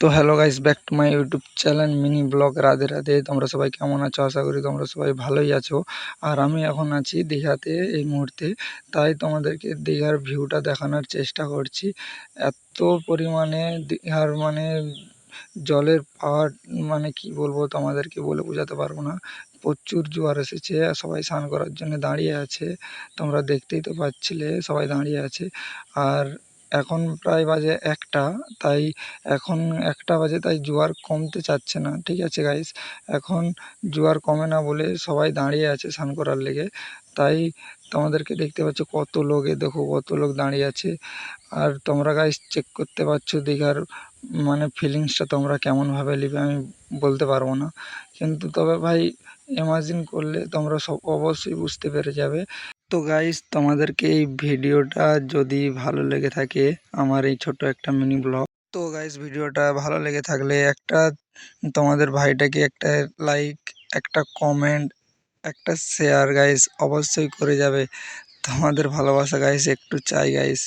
তো hello guys, back to my YouTube channel mini blog. Radhe Radhe. তোমরা সবাই কেমন আছো? আশা করি তোমরা সবাই ভালোই আছো। আর আমি এখন আছি দীঘাতে এই মুহূর্তে, তাই তোমাদেরকে দীঘার ভিউটা দেখানোর চেষ্টা করছি। এত পরিমাণে দীঘার জলের পাহাড়, কি বলবো তোমাদেরকে, বলে বোঝাতে পারবো না। প্রচুর জোয়ার এসেছে, সবাই স্নান করার জন্য দাঁড়িয়ে আছে। তোমরা দেখতেই তো পাচ্ছিলে সবাই দাঁড়িয়ে আছে। আর এখন প্রায় বাজে 1টা, তাই এখন 1টা বাজে, তাই জোয়ার কমতে চাচ্ছে না। ঠিক আছে গাইস, এখন জোয়ার কমে না বলে সবাই দাঁড়িয়ে আছে স্নান করার লেগে। তাই তোমাদেরকে দেখতে পাচ্ছ কত লোক, দেখো কত লোক দাঁড়িয়ে আছে। আর তোমরা গাইস চেক করতে পারছো দীঘার ফিলিংসটা তোমরা কেমনভাবে নেবে আমি বলতে পারবো না, কিন্তু তবে ভাই ইমাজিন করলে তোমরা সব অবশ্যই বুঝতে পেরে যাবে। তো গাইস, তোমাদেরকে এই ভিডিওটা যদি ভালো লেগে থাকে, আমার এই ছোট একটা মিনি ব্লগ, তো গাইস ভিডিওটা ভালো লেগে থাকলে একটা তোমাদের ভাইটাকে একটা লাইক, একটা কমেন্ট, একটা শেয়ার গাইস অবশ্যই করে যাবে। তোমাদের ভালোবাসা গাইস একটু চাই গাইস।